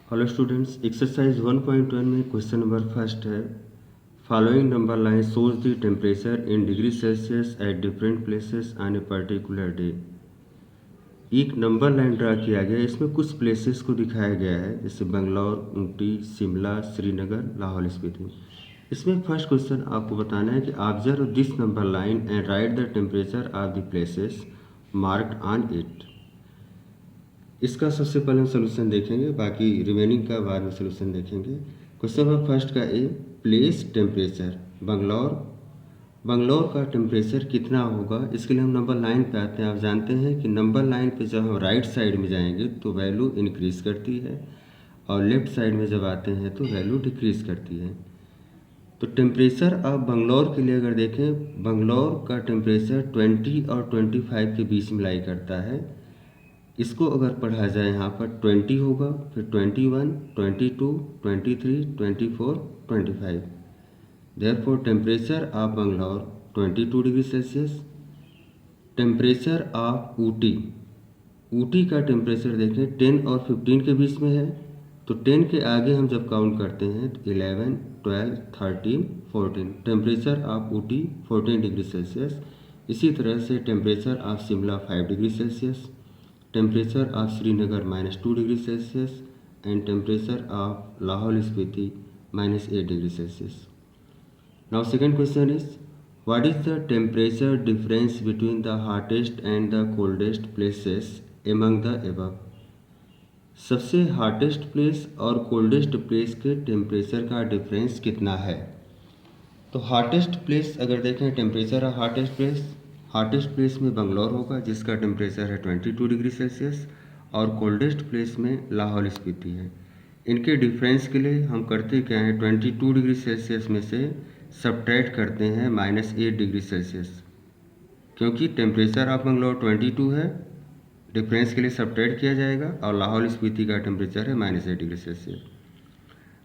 Hello students, exercise 1.1 में question number first है। Following number line shows the temperature in degree Celsius at different places on a particular day. एक number line draw किया गया है, इसमें कुछ places को दिखाया गया है जैसे बंगलौर, ऊटी, शिमला, श्रीनगर, लाहौल स्पीति। इसमें फर्स्ट क्वेश्चन आपको बताना है कि observe this number line and right the temperature of the places marked on it. इसका सबसे पहले हम सोल्यूशन देखेंगे, बाकी रिमेनिंग का बाद में सोल्यूशन देखेंगे। क्वेश्चन नंबर फर्स्ट का ए, प्लेस टेम्परेचर बंगलौर का टेम्परेचर कितना होगा। इसके लिए हम नंबर लाइन पे आते हैं। आप जानते हैं कि नंबर लाइन पे जब हम राइट साइड में जाएंगे तो वैल्यू इंक्रीज करती है और लेफ्ट साइड में जब आते हैं तो वैल्यू डिक्रीज करती है। तो टेम्परेचर आप बंगलौर के लिए अगर देखें, बंगलौर का टेम्परेचर 20 और 25 के बीच में लाई करता है। इसको अगर पढ़ा जाए यहाँ पर 20 होगा, फिर 21, 22, 23, 24, 25। Therefore temperature of Bangalore 22 degree Celsius. Temperature of Ooty का टेम्परेचर देखें 10 और 15 के बीच में है। तो 10 के आगे हम जब काउंट करते हैं तो 11, 12, 13, 14। Temperature of Ooty 14 degree Celsius. इसी तरह से temperature of Shimla 5 degree Celsius. Temperature of Srinagar -2 degree Celsius and temperature of Lahaul Spiti -8 degree Celsius. Now second question is, what is the temperature difference between the hottest and the coldest places among the above? सबसे hottest place और coldest place के temperature का difference कितना है। तो hottest place अगर देखें, temperature of hottest place में बंगलौर होगा जिसका टेम्परेचर है 22 डिग्री सेल्सियस, और कोल्डेस्ट प्लेस में लाहौल स्पीति है। इनके डिफरेंस के लिए हम करते क्या हैं, 22 डिग्री सेल्सियस में से सब्ट्रैक्ट करते हैं -8 डिग्री सेल्सियस, क्योंकि टेम्परेचर ऑफ बंगलौर 22 है, डिफरेंस के लिए सब्ट्रैक्ट किया जाएगा, और लाहौल स्पीति का टेम्परेचर है -8 डिग्री सेल्सियस।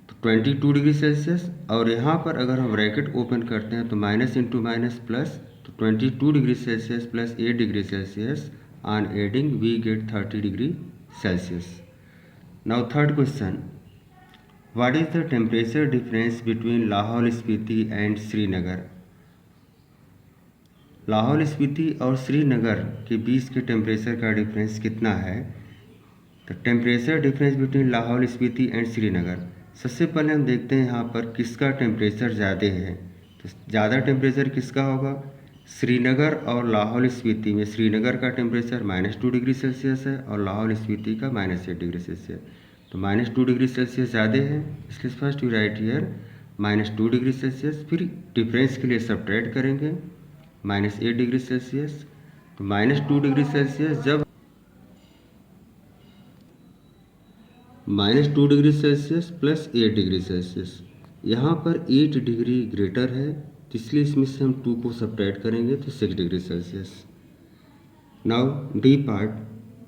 तो 22 डिग्री सेल्सियस, और यहाँ पर अगर हम ब्रैकेट ओपन करते हैं तो माइनस इंटू माइनस प्लस, तो 22 degree Celsius plus 8 degree Celsius on adding we get 30 degree Celsius. Now third question, what is the temperature difference between Lahaul Spiti and Srinagar. Lahaul Spiti और श्रीनगर के बीच के टेम्परेचर का डिफरेंस कितना है। तो temperature difference between Lahaul Spiti and Srinagar, सबसे पहले हम देखते हैं यहाँ पर किसका टेम्परेचर ज़्यादा है। तो ज़्यादा टेम्परेचर किसका होगा, श्रीनगर और लाहौल स्पीति में। श्रीनगर का टेम्परेचर -2 डिग्री सेल्सियस है और लाहौल स्पीति का -8 डिग्री सेल्सियस। तो -2 डिग्री सेल्सियस ज़्यादा है, इसलिए first you right here -2 degree Celsius. फिर डिफरेंस के लिए सब्ट्रैक्ट करेंगे -8 डिग्री सेल्सियस। तो -2 डिग्री सेल्सियस जब -2 degree Celsius plus 8 degree Celsius, यहाँ पर 8 डिग्री ग्रेटर है, तो इसलिए इसमें से हम 2 को सब्ट्रैक्ट करेंगे तो 6 degree Celsius. Now D part,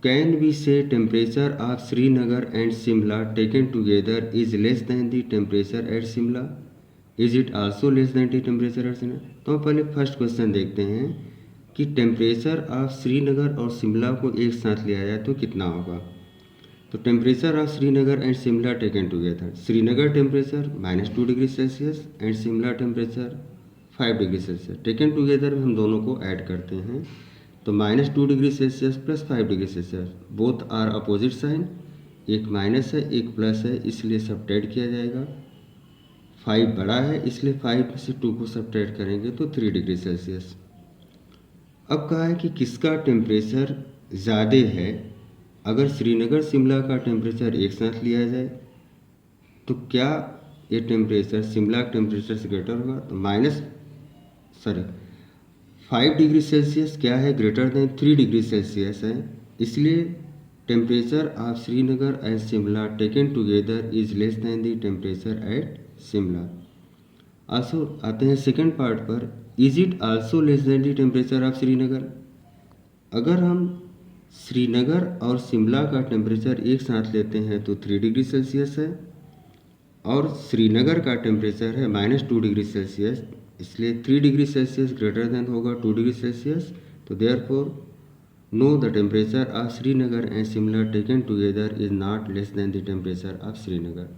can we say temperature of Srinagar and Shimla taken together is less than the temperature at Shimla, is it also less than the temperature at Shimla. तो हम पहले फर्स्ट क्वेश्चन देखते हैं कि टेम्परेचर ऑफ श्रीनगर और शिमला को एक साथ लिया जाए तो कितना होगा। तो temperature of Srinagar and Shimla taken together, Srinagar temperature -2 degree Celsius and Shimla temperature 5 degree Celsius, taken together में हम दोनों को ऐड करते हैं। तो -2 degree Celsius plus 5 degree Celsius, both are opposite sign, एक माइनस है एक प्लस है, इसलिए सब्ट्रैक्ट किया जाएगा। 5 बड़ा है इसलिए 5 में से 2 को सब्ट्रैक्ट करेंगे तो 3 डिग्री सेल्सियस। अब कहा है कि किसका टेम्परेचर ज़्यादा है। अगर श्रीनगर शिमला का टेम्परेचर एक साथ लिया जाए तो क्या ये टेम्परेचर शिमला टेम्परेचर से ग्रेटर होगा। तो 5 डिग्री सेल्सियस क्या है, ग्रेटर देन 3 डिग्री सेल्सियस है, इसलिए temperature of Srinagar and Shimla taken together is less than the temperature at Shimla. Also आते हैं सेकंड पार्ट पर, is it also less than the temperature of Srinagar. अगर हम श्रीनगर और शिमला का टेम्परेचर एक साथ लेते हैं तो 3 डिग्री सेल्सियस है, और श्रीनगर का टेम्परेचर है -2 डिग्री सेल्सियस, इसलिए 3 डिग्री सेल्सियस ग्रेटर देन होगा 2 डिग्री सेल्सियस। तो therefore know the temperature of Srinagar and Shimla taken together is not less than the temperature of Srinagar.